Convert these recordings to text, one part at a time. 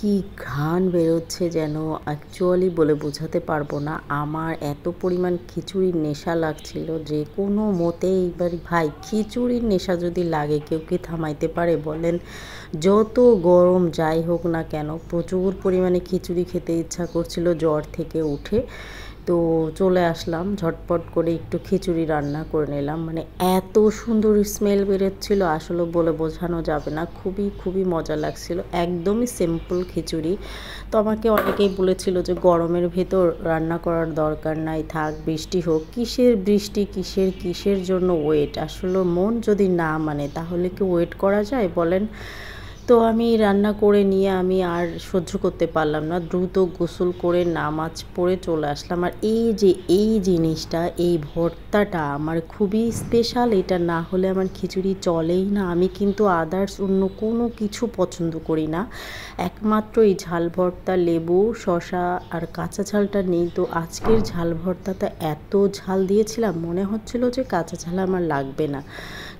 কি ঘ্রাণ বেরোচ্ছে যেন অ্যাকচুয়ালি বলে বোঝাতে পারবো না। আমার এত পরিমাণ খিচুড়ির নেশা লাগছিল যে কোনো মতেই এইবার ভাই খিচুড়ির নেশা যদি লাগে কেউ কি থামাইতে পারে বলেন? যত গরম যাই হোক না কেন প্রচুর পরিমাণে খিচুড়ি খেতে ইচ্ছা করছিল জ্বর থেকে উঠে। তো চলে আসলাম ঝটপট করে একটু খিচুড়ি রান্না করে নিলাম। মানে এত সুন্দর স্মেল বেরোচ্ছিল আসলে বলে বোঝানো যাবে না। খুবই খুবই মজা লাগছিল। একদমই সিম্পল খিচুড়ি। তো আমাকে অনেকেই বলেছিল যে গরমের ভেতর রান্না করার দরকার নাই, থাক বৃষ্টি হোক। কিসের বৃষ্টি, কিসের জন্য ওয়েট? আসলে মন যদি না মানে তাহলে কি ওয়েট করা যায় বলেন? তো আমি রান্না করে নিয়ে আমি আর সহ্য করতে পারলাম না, দ্রুত গোসল করে নামাজ পড়ে চলে আসলাম। আর এই জিনিসটা, এই ভর্তাটা আমার খুবই স্পেশাল। এটা না হলে আমার খিচুড়ি চলেই না। আমি কিন্তু আদার্স অন্য কোনো কিছু পছন্দ করি না, একমাত্র এই ঝাল ভর্তা, লেবু, শসা আর কাঁচা ঝালটা নেই। তো আজকের ঝাল ভর্তাটা এত ঝাল দিয়েছিলাম মনে হচ্ছিল যে কাঁচা ঝাল আমার লাগবে না,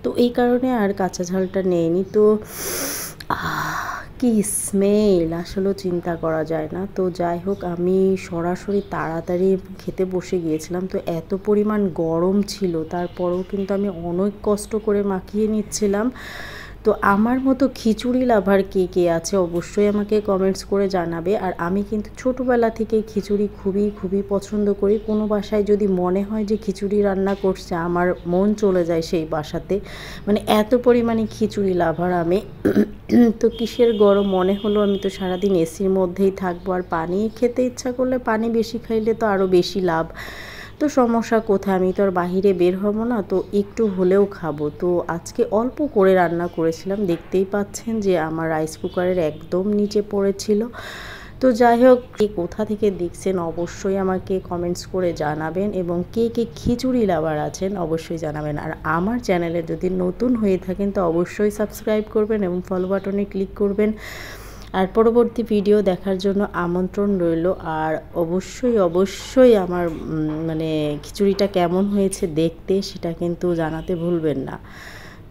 তো এই কারণে আর কাঁচা ঝালটা নেইনি। তো কি স্মেল আসলে চিন্তা করা যায় না। তো যাই হোক আমি সরাসরি তাড়াতাড়ি খেতে বসে গিয়েছিলাম। তো এত পরিমাণ গরম ছিল তারপরেও কিন্তু আমি অনেক কষ্ট করে মাখিয়ে নিচ্ছিলাম। তো আমার মতো খিচুড়ি লাভার কে কে আছে অবশ্যই আমাকে কমেন্টস করে জানাবে। আর আমি কিন্তু ছোটোবেলা থেকে খিচুড়ি খুবই খুবই পছন্দ করি। কোনো বাসায় যদি মনে হয় যে খিচুড়ি রান্না করছে আমার মন চলে যায় সেই বাসাতে। মানে এত পরিমাণে খিচুড়ি লাভার আমি। তো কিসের গরম মনে হলো আমি তো সারাদিন এসির মধ্যেই থাকবো, আর পানি খেতে ইচ্ছা করলে পানি বেশি খাইলে তো আরও বেশি লাভ। তো সমস্যা কোথায়, আমি তো আর বাহিরে বের হব না, তো একটু হলেও খাবো। তো আজকে অল্প করে রান্না করেছিলাম, দেখতেই পাচ্ছেন যে আমার রাইস কুকারের একদম নিচে পড়েছিল। তো যাই হোক, কে কোথা থেকে দেখছেন অবশ্যই আমাকে কমেন্টস করে জানাবেন, এবং কে কে খিচুড়ি লাভার আছেন অবশ্যই জানাবেন। আর আমার চ্যানেলে যদি নতুন হয়ে থাকেন তো অবশ্যই সাবস্ক্রাইব করবেন এবং ফলো বাটনে ক্লিক করবেন। আর পরবর্তী ভিডিও দেখার জন্য আমন্ত্রণ রইল। আর অবশ্যই আমার মানে খিচুড়িটা কেমন হয়েছে দেখতে সেটা কিন্তু জানাতে ভুলবেন না।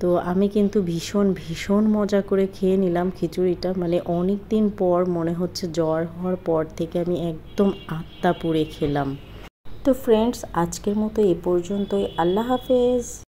তো আমি কিন্তু ভীষণ মজা করে খেয়ে নিলাম খিচুড়িটা। মানে অনেক দিন পর মনে হচ্ছে জ্বর হওয়ার পর থেকে আমি একদম আত্মা পুড়ে খেলাম। তো ফ্রেন্ডস আজকের মতো এ পর্যন্তই। আল্লাহ হাফেজ।